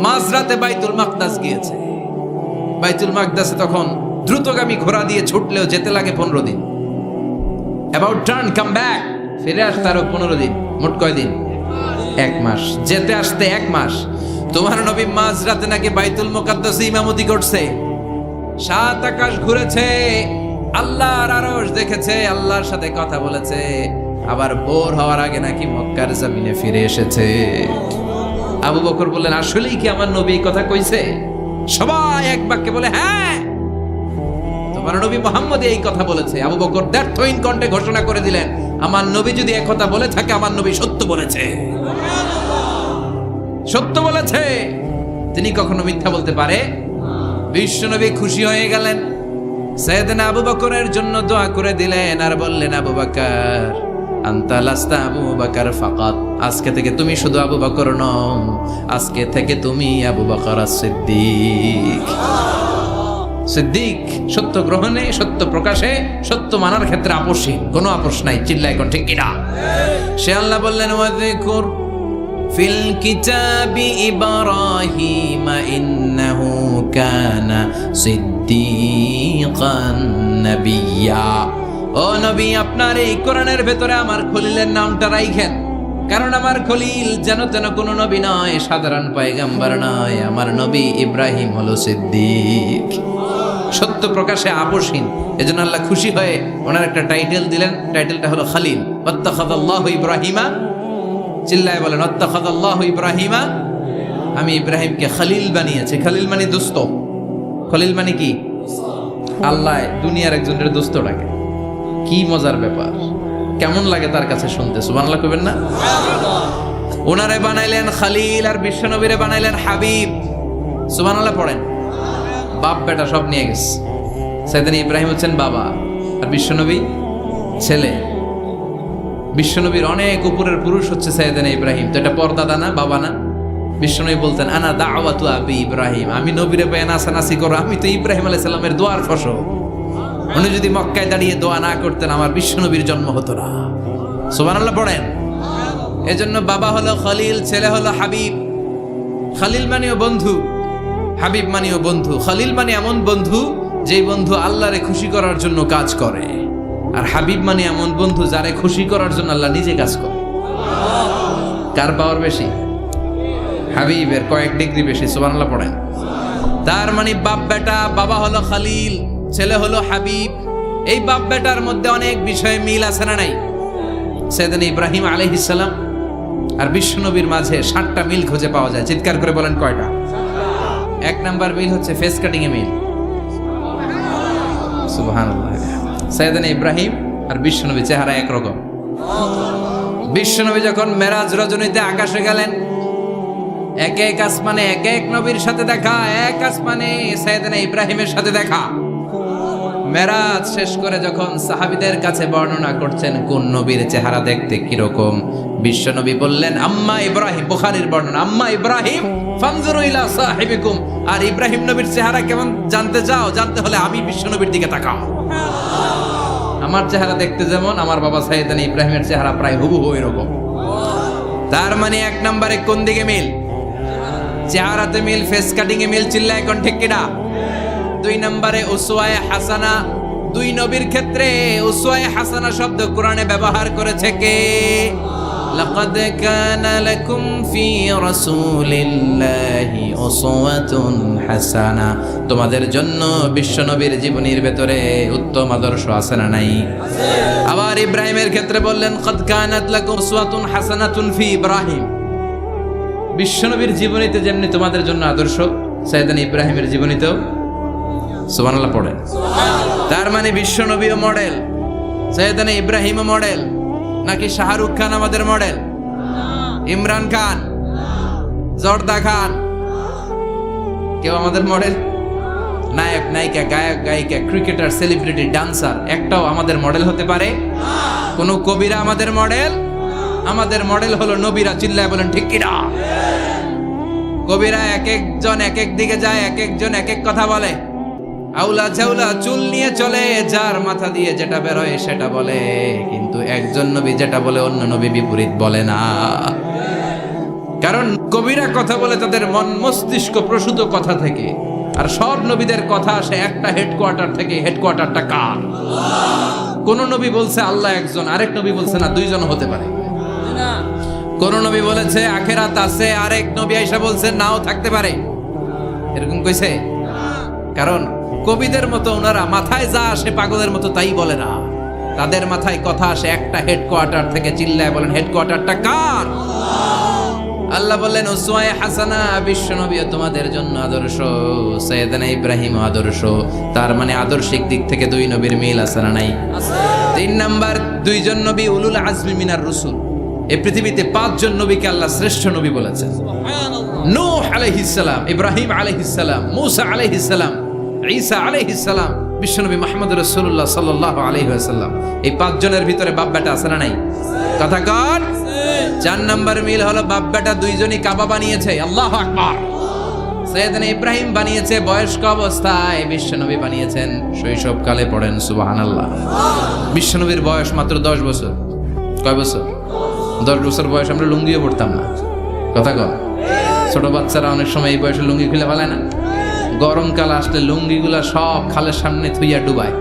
মাঝরাতে বাইতুল মাকদাস গিয়েছে। বাইতুল মাকদাসে তখন দ্রুতগামী ঘোড়া দিয়ে ছুটলেও যেতে লাগে 15 দিন। অ্যাবাউট টার্ন কাম ব্যাক, ফিরে আসতে আরো 15 দিন, মোট কয় দিন? 1 মাস। যেতে আসতে 1 মাস। তোমার নবী মাঝরাতে নাকি বাইতুল মুকাদ্দাসে ইমামতি করছে, 7 আকাশ ঘুরেছে, আল্লাহর আরশ দেখেছে, আল্লাহর সাথে কথা বলেছে, আবার ভোর হওয়ার আগে নাকি মক্কার জমিনে ফিরে এসেছে। আবু বকর বললেন আসলেই কি আমার নবী এই কথা কইছে? সবাই এক বাক্যে বলে হ্যাঁ, তোমার নবী মুহাম্মদ এই কথা বলেছে। আবু বকর দ্ব্যর্থহীন কণ্ঠে ঘোষণা করে দিলেন, আমার নবী যদি এক কথা বলে থাকে, আমার নবী সত্য বলেছে, সত্য বলেছে, তিনি কখনো মিথ্যা বলতে পারে? বিশ্বনবী খুশি হয়ে গেলেন, সাইয়েদনা আবু বকরের জন্য দোয়া করে দিলেন, আর বললেন আবু বকর আনতা লাস্তা আবু বকর ফাকাত, আজকে থেকে তুমি শুধু আবু বকর নও, আজকে থেকে তুমি আবু বকর সিদ্দিক। সিদ্দিক সত্য গ্রহণে, সত্য প্রকাশে, সত্য মানার ক্ষেত্রে আপোষহীন, কোনো আপোষ নাই। চিল্লা এখন ঠিক কিনা? সে আল্লাহ বললেন ওয়াযকুর ফিল কিতাবি ইব্রাহিম ইন্নাহু কানা সিদ্দিকান নাবিয়্যা। ও নবী, আপনার এই কোরআনের ভেতরে আমার খলিলের নামটা রাখেন, কারণ আমার খলিল যেন তেন কোনো নবী নয়, সাধারণ পয়গম্বর নয়, আমার নবী ইব্রাহিম হলো সিদ্দিক, সত্য প্রকাশে আপোষহীন। এজন্য আল্লাহ খুশি হয়ে ওনার একটা টাইটেল দিলেন, টাইটেলটা হলো খলিল। ওয়াত্তাখাযাল্লাহু ইব্রাহিমা, চিল্লায় বলেন ওয়াত্তাখাযাল্লাহু ইব্রাহিমা, আমি ইব্রাহিমকে খলিল বানিয়েছি। খলিল মানে দোস্ত। খলিল মানে কি? আল্লাহ দুনিয়ার একজনের দোস্ত ডাকে, কি মজার ব্যাপার, কেমন লাগে তার কাছে শুনতে? সুবহানাল্লাহ কইবেন না? ওনারে বানাইলেন খলিল, আর বিশ্বনবীরে বানাইলেন হাবিব। সুবহানাল্লাহ পড়েন। বাপ বেটা সব নিয়ে গেছে। সাইয়েদনা ইব্রাহিম হচ্ছেন বাবা, আর বিশ্বনবী ছেলে। বিশ্বনবীর অনেক উপরের পুরুষ হচ্ছে সাইয়েদনা ইব্রাহিম। তো এটা পরদাদা না, বাবা না? বিশ্বনবী বলতেন আনা দাওয়াতু আবি ইব্রাহিম, আমি নবীরে পেয়ে নাচানাচি করো, আমি তো ইব্রাহিম আলাইহিস সালামের দোয়ার ফসল। উনি যদি মক্কায় দাঁড়িয়ে দোয়া না করতেন, আমার বিশ্বনবীর জন্ম হতো না। সুবহানাল্লাহ পড়েন। এজন্য বাবা হলো খলিল, ছেলে হলো হাবিব। খলিল মানেও বন্ধু, হাবিব মানেও বন্ধু। খলিল মানে এমন বন্ধু যেই বন্ধু আল্লাহরে খুশি করার জন্য কাজ করে, আর হাবিব মানে এমন বন্ধু যারে খুশি করার জন্য আল্লাহ নিজে কাজ করে। কার পাওয়ার বেশি? হাবিবের কয়েক ডিগ্রি বেশি। সুবহানাল্লাহ পড়েন। তার মানে বাপ বেটা, বাবা হলো খালিল, ছেলে হলো হাবিব। এই বাপ বেটার মধ্যে অনেক বিষয়ে মিল আছে না নাই? সাইয়েদনা ইব্রাহিম আলাইহিস সালাম আর বিশ্বনবীর মাঝে 7টা মিল খুঁজে পাওয়া যায়। চিৎকার করে বলেন কয়টা? 1 নাম্বার মিল হচ্ছে ফেস কাটিং এ মিল। সুবহানাল্লাহ। সাইয়েদনা ইব্রাহিম আর বিশ্বনবী চেহারা একরকম। বিশ্বনবী যখন মেরাজ রজনীতে আকাশে গেলেন, এক এক আসমানে এক এক নবীর সাথে দেখা, এক আসমানে সাইয়েদনা ইব্রাহিমের সাথে দেখা। মেরাজ শেষ করে যখন সাহাবীদের কাছে বর্ণনা করছেন কোন নবীর চেহারা দেখতে কিরকম, বিশ্বনবী বললেন আম্মা ইব্রাহিম, বুখারীর বর্ণনা, আম্মা ইব্রাহিম ফানজুরু ইলা সাহিবিকুম। আর ইব্রাহিম নবীর চেহারা কেমন জানতে চাও? জানতে হলে আমি বিশ্বনবীর দিকে তাকাও। আমার চেহারা দেখতে যেমন, আমার বাবা সাইয়েদনা ইব্রাহিমের চেহারা প্রায় হুবহু এরকম। তার মানে 1 নম্বরে কোন দিকে মিল? চেহারাতে মিল, ফেস কাটিং এ মিল। চিল্লায় কোন ঠিক কিনা? 2 নম্বরে উসওয়ায়ে হাসানা। 2 নবীর ক্ষেত্রে উসওয়ায়ে হাসানা শব্দ কোরআনে ব্যবহার করেছে কে? লাকাদ কানা লাকুম ফি রাসূলিল্লাহি উসওয়াতুন হাসানা। তোমাদের জন্য বিশ্বনবীর জীবনীর ভেতরে উত্তম আদর্শ আছে না নাই? আবার ইব্রাহিমের ক্ষেত্রে বললেন কাদ কানাত লাকুম উসওয়াতুন হাসানাতুন ফি ইব্রাহিম। বিশ্বনবীর জীবনীতে যেমনি তোমাদের জন্য আদর্শ, সাইয়েদনা ইব্রাহিমের জীবনীতেও সুবহানাল্লাহ পড়েন। তার মানে বিশ্বনবীও মডেল, সাইয়েদনা ইব্রাহিমও মডেল। নাকি শাহরুখ খান আমাদের মডেল? ইমরান খান, জর্দা খান, কেউ আমাদের মডেল? নায়ক নায়িকা, গায়ক গায়িকা, ক্রিকেটার, সেলিব্রিটি, ডান্সার একটাও আমাদের মডেল হতে পারে? কোন কবিরা আমাদের মডেল? আমাদের মডেল হলো নবীরা। চিল্লায় বলেন ঠিক কিনা? কবিরা এক একজন এক এক দিকে যায়, এক একজন এক এক কথা বলে। আউলা ঝাউলা চুল নিয়ে চলে, যার মাথা দিয়ে যেটা বের হয় সেটা বলে, কিন্তু একজন নবী যেটা বলে অন্য নবী বিপরীত বলে না। কারণ কবিরা কথা বলে তাদের মন মস্তিষ্ক প্রসূত কথা থেকে, আর সব নবীদের কথা আসে একটা হেডকোয়ার্টার থেকে। হেডকোয়ার্টারটা কার? কোন নবী বলছে আল্লাহ একজন, আরেক নবী বলছে না 2 জন হতে পারে। কোন নবী বলেছে আখিরাত আছে, আরেক নবী আয়েশা বলছে নাও থাকতে পারে। এরকম কইছে? কারণ কবিদের মতো ওনারা মাথায় যা আসে পাগলের মতো তাই বলে না। তাদের মাথায় কথা আসে একটা হেডকোয়ার্টার থেকে। চিল্লায় বলেন হেডকোয়ার্টারটা কার? আল্লাহ বললেন উসওয়ায়ে হাসানা, বিশ্বনবী তোমাদের জন্য আদর্শ, সাইয়েদনা ইব্রাহিম আদর্শ। তার মানে আদর্শিক দিক থেকে 2 নবীর মিল আছে না নাই? 3 নাম্বার, 2 জন নবী উলুল আজমি মিনার রাসূল। এই পৃথিবীতে 5 জন নবীকে আল্লাহ শ্রেষ্ঠ নবী বলেছেন। নূহ আলাইহিস সালাম, ইব্রাহিম আলাইহিস সালাম, মূসা আলাইহিস সালাম, ঈসা আলাইহিস সালাম, বিশ্বনবী মুহাম্মদ রাসূলুল্লাহ সাল্লাল্লাহু আলাইহি ওয়াসাল্লাম। এই 5 জনের ভিতরে বাপ বেটা আছে না নাই? কথা কর। 4 নাম্বার মিল হলো বাপ বেটা 2 জনই কাবা বানিয়েছে। আল্লাহু আকবার। সাইয়েদনা ইব্রাহিম বানিয়েছে বয়স্ক অবস্থায়, বিশ্বনবী বানিয়েছেন শৈশবকালে। পড়েন সুবহানাল্লাহ। বিশ্বনবীর বয়স মাত্র 10 বছর। কয় বছর? 10 বছর বয়স আমরা লুঙ্গিও পড়তাম না। কথা কর। ছোট বাচ্চারা অনেক সময় এই বয়সে লুঙ্গি খুলে ফেলে না? গরমকাল আসলে লুঙ্গিগুলা সব খালের সামনে থুইয়া ডুবায়,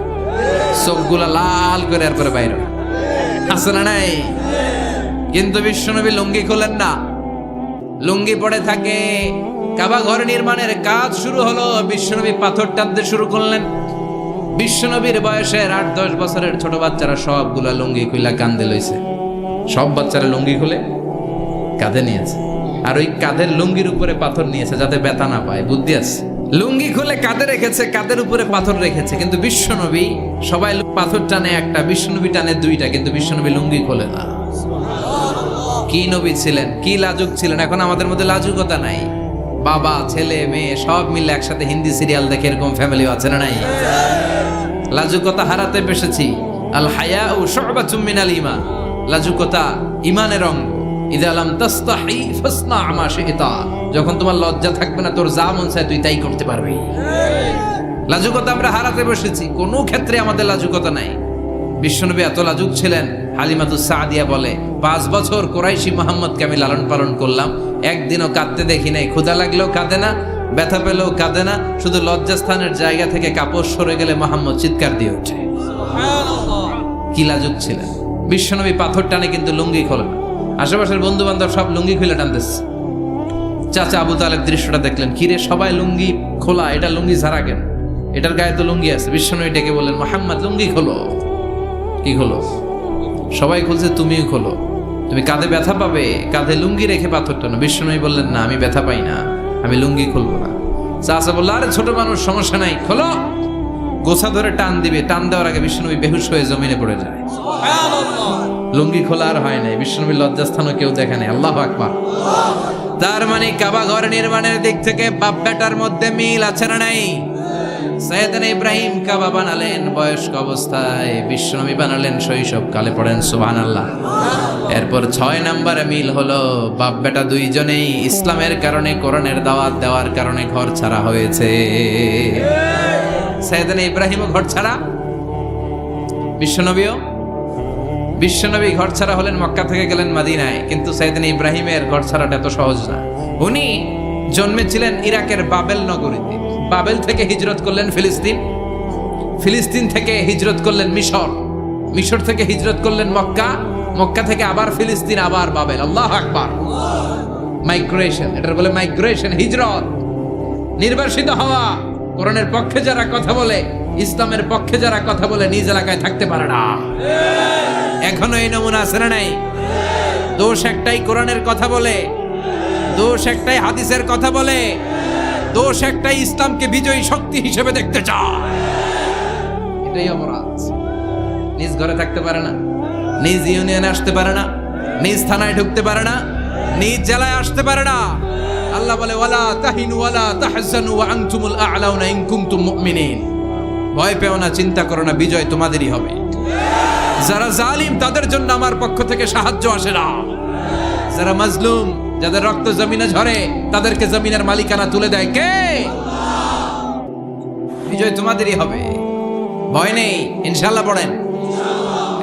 চোখগুলা লাল করে এরপরে বাইরে আছে না নাই? কিন্তু বিশ্বনবী লুঙ্গি খোলেন না, লুঙ্গি পড়ে থাকে। কাবা ঘর নির্মাণের কাজ শুরু হলো, বিশ্বনবী পাথর টানতে শুরু করলেন। বিশ্বনবীর বয়সের 8-10 বছরের ছোট বাচ্চারা সবগুলা লুঙ্গি খুলে কাঁধে লইছে। সব বাচ্চারা লুঙ্গি খুলে কাঁধে নিয়েছে, আর ওই কাঁধের লুঙ্গির উপরে পাথর নিয়েছে যাতে ব্যথা না পায়। বুদ্ধি আছে। লুঙ্গি খুলে কাঁধে রেখেছে, কাঁধের উপরে পাথর রেখেছে। কিন্তু বিশ্বনবী, সবাই পাথর টানে একটা, বিশ্বনবী টানে 2টা, কিন্তু বিশ্বনবী লুঙ্গি খোলে না। কি নবী ছিলেন, কি লাজুক ছিলেন। এখন আমাদের মধ্যে লাজুকতা নাই। বাবা ছেলে মেয়ে সব মিলে একসাথে হিন্দি সিরিয়াল দেখে, এরকম ফ্যামিলিও আছে না নাই? লাজুকতা হারাতে বসেছি। আল হায়াউ শু'বাতুম মিনাল ঈমান। লাজুকতা ঈমানের অঙ্গ। ইযা লাম তাস্তাহি ফাসনা মা শি'তা। যখন তোমার লজ্জা থাকবে না, তোর যা মন চায় তুই তাই করতে পারবি। লাজুকতা আমরা হারাতে বসেছি, কোনো ক্ষেত্রে আমাদের লাজুকতা নাই। বিশ্বনবী এত লাজুক ছিলেন, হালিমাতুস সাদিয়া বলে 5 বছর কুরাইশি মুহাম্মদকে আমি লালন পালন করলাম, একদিনও কাঁদতে দেখি নাই। ক্ষুধা লাগলেও কাঁদে না, ব্যথা পেলেও কাঁদে না। শুধু লজ্জাস্থানের জায়গা থেকে কাপড় সরে গেলে মুহাম্মদ চিৎকার দিয়ে ওঠে। কি লাজুক ছিলেন। বিশ্বনবী পাথর টানে কিন্তু লুঙ্গি খোলে না। আশেপাশের বন্ধু বান্ধব সব লুঙ্গি খুলে টানতেছে। চাচা আবু তালেব দৃশ্যটা দেখলেন, কিরে সবাই লুঙ্গি খোলা, এটা লুঙ্গি ছাড়া কেন? এটার গায়ে তো লুঙ্গি আছে। বিশ্বনবী ডেকে বললেন, মুহাম্মদ লুঙ্গি খোলো। কি খোলো? সবাই খুলছে, তুমিও খোলো। তুমি কাঁধে ব্যথা পাবে, কাঁধে লুঙ্গি রেখে পাথর টানো। বিশ্বনবী বললেন, না আমি ব্যথা পাই না, আমি লুঙ্গি খুলবো না। চাচা বললো, আরে ছোট মানুষ, সমস্যা নাই, খোলো। গোছা ধরে টান দিবে, টান দেওয়ার আগে বিশ্বনবী বেহুশ হয়ে জমিনে পড়ে যায়। লুঙ্গি খোলা আর হয় নাই। বিশ্বনবীর লজ্জাস্থানও কেউ দেখে নাই। আল্লাহু আকবার। তার মানে কাবা ঘর নির্মাণের দিক থেকে বাপ বেটার মধ্যে মিল আছে না নাই? সাইয়েদনা ইব্রাহিম কাবা বানালেন বয়স্ক অবস্থায়, বিশ্বনবী বানালেন শৈশবকালে। পড়েন সুবহানাল্লাহ। এরপর 6 নম্বরে মিল হলো বাপ বেটা দুইজনেই ইসলামের কারণে, কোরআনের দাওয়াত দেওয়ার কারণে ঘর ছাড়া হয়েছে। সাইয়েদনা ইব্রাহিমও ঘর ছাড়া, বিশ্বনবী ঘর ছাড়া হলেন, মক্কা থেকে গেলেন মদিনায়। কিন্তু সাইয়েদনা ইব্রাহিমের ঘর ছাড়াটা এত সহজ না। উনি জন্মেছিলেন ইরাকের বাবেল নগরীতে। বাবেল থেকে হিজরত করলেন ফিলিস্তিন, ফিলিস্তিন থেকে হিজরত করলেন মিশর, মিশর থেকে হিজরত করলেন মক্কা, মক্কা থেকে আবার ফিলিস্তিন, আবার বাবেল। আল্লাহু আকবার। মাইগ্রেশন, এটার বলে মাইগ্রেশন, হিজরত, নির্বাসিত হওয়া। কোরআনের পক্ষে যারা কথা বলে, ইসলামের পক্ষে যারা কথা বলে, নিজ এলাকায় থাকতে পারে না। এখনো এই নমুনা আছে না নাই? দোষ একটাই, কোরআনের কথা বলে। দোষ একটাই, হাদিসের কথা বলে। দোষ একটাই, ইসলামকে বিজয়ী শক্তি হিসেবে দেখতে চায়। এটাই অপরাধ। নিজ ঘরে থাকতে পারে না, নিজ ইউনিয়নে আসতে পারে না, নিজ থানায় ঢুকতে পারে না, নিজ জেলায় আসতে পারে না। আল্লাহ বলে, ওয়ালা তাহিনু ওয়ালা তাহজানু ওয়া আনতুমুল আ'লাউনা ইন কুনতুম মুমিনিন। ভয় পেও না, চিন্তা করো না, বিজয় তোমাদেরই হবে। যারা জালিম তাদের জন্য আমার পক্ষ থেকে সাহায্য আসে না। যারা মাজলুম, যাদের রক্ত জমিনে ঝরে, তাদেরকে জমিনের মালিকানা তুলে দেয় কে? বিজয় তোমাদেরই হবে, ভয় নেই, ইনশাআল্লাহ। পড়েন।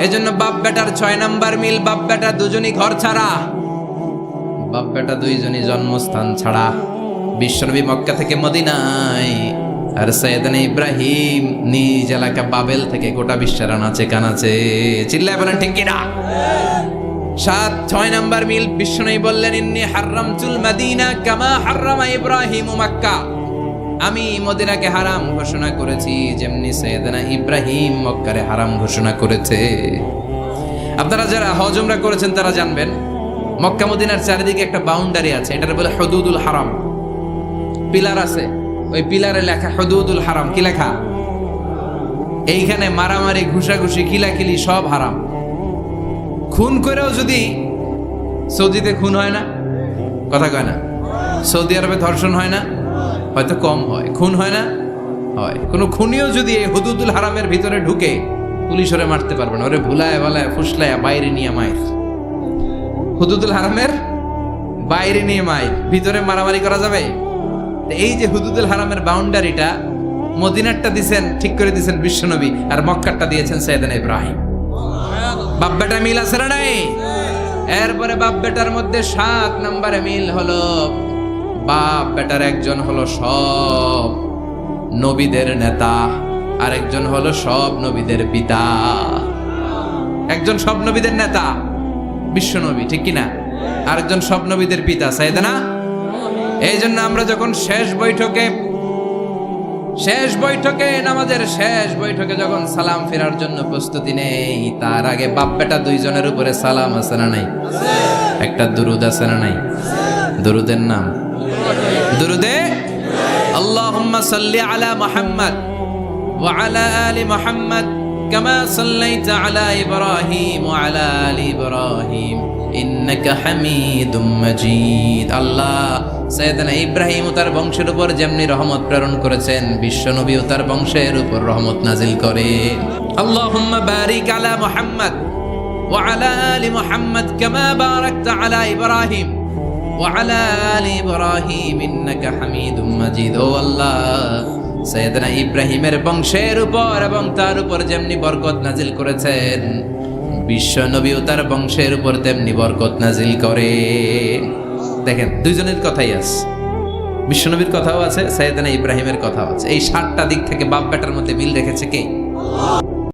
এজন্য বাপ বেটার 6 নাম্বার মিল, বাপ বেটা দুজনই ঘর ছাড়া, বাপ বেটা দুইজনই জন্মস্থান ছাড়া। বিশ্বনবী মক্কা থেকে মদিনায়, আর সাইয়েদনা ইব্রাহিম নিজ এলাকা বাবেল থেকে গোটা বিশ্বের আনাচে কানাচে। চিল্লায় বলেন ঠিক কিনা? 6 নাম্বার মিল, বিশ্বনবী বললেন, ইন্নী হারামতুল মদিনা কামা হারামা ইব্রাহিম মক্কা। আমি মদিনাকে হারাম ঘোষণা করেছি যেমনি সাইয়েদনা ইব্রাহিম মক্কারে হারাম ঘোষণা করেছে। আপনারা যারা হজ উমরা করেছেন তারা জানবেন, মক্কা মদিনার চারিদিকে একটা বাউন্ডারি আছে, এটার বলে হুদুদুল হারাম। পিলার আছে, ওই পিলারে লেখা হুদুদুল হারাম। কি লেখা? এইখানে মারামারি, ঘুষাঘুষি, কিলাকিলি সব হারাম। খুন করেও যদি, সৌদিতে খুন হয় না, কথা কয় না? সৌদি আরবে ধর্ষণ হয় না? হয়তো কম হয়। খুন হয় না? হয়। কোনো খুনিও যদি এই হুদুদুল হারামের ভিতরে ঢুকে, পুলিশ ওরে মারতে পারবে না। ওরে ভুলায় ভালায় ফুসলায় বাইরে নিয়ে মায়ের। হুদুদুল হারামের বাইরে নিয়ে মায়ের, ভিতরে মারামারি করা যাবে? এই যে হুদুদুল হারামের বাউন্ডারিটা, মদিনারটা দিয়েছেন, ঠিক করে দিয়েছেন বিশ্বনবী, আর মক্কারটা দিয়েছেন সাইয়েদনা ইব্রাহিম। বাপ বেটা মিল আছে না নাই? এরপরে বাপ বেটার মধ্যে 7 নম্বরে মিল হলো, বাপ বেটার একজন হলো সব নবীদের নেতা, আর একজন হলো সব নবীদের পিতা। একজন সব নবীদের নেতা বিশ্বনবী, ঠিক কিনা? আরেকজন সব নবীদের পিতা সাইয়েদনা। এই জন্য আমরা যখন শেষ বৈঠকে নামাজের শেষ বৈঠকে যখন সালাম ফেরার জন্য প্রস্তুতি নেই, তার আগে বাপ বেটা দুইজনের উপরে সালাম আছে না নাই? একটা দুরুদ আছে না নাই? দুরুদের নাম দুরুদে আল্লাহুম্মা সাল্লি আলা মুহাম্মদ ওয়া আলা আলি মুহাম্মদ কামা সাল্লাইতা আলা ইব্রাহিম ওয়া আলা আলি ইব্রাহিম ইন্নাকা হামিদুম মাজিদ। আল্লাহ সাইয়েদনা ইব্রাহিম ও তার বংশের উপর যেমনি রহমত প্রেরণ করেছেন, বিশ্বনবী ও তার বংশের উপর রহমত নাজিল করেন। আল্লাহুম্মা বারিক আলা মুহাম্মদ ওয়া আলা আলি মুহাম্মদ কামা বারাকতা আলা ইব্রাহিম ওয়া আলা আলি ইব্রাহিম ইন্নাকা হামিদুম মাজিদ। ও আল্লাহ, সাইয়েদনা ইব্রাহিমের বংশের উপর এবং তার উপর যেমনি বরকত নাজিল করেছেন, বিশ্বনবী ও তার বংশের উপর তেমনি বরকত নাজিল করে। দেখেন, দুইজনের কথাই আছে, বিশ্বনবীর কথাও আছে, সাইয়েদনা ইব্রাহিমের কথাও আছে। এই 7টা দিক থেকে বাপ বেটার মধ্যে মিল রেখেছে কে?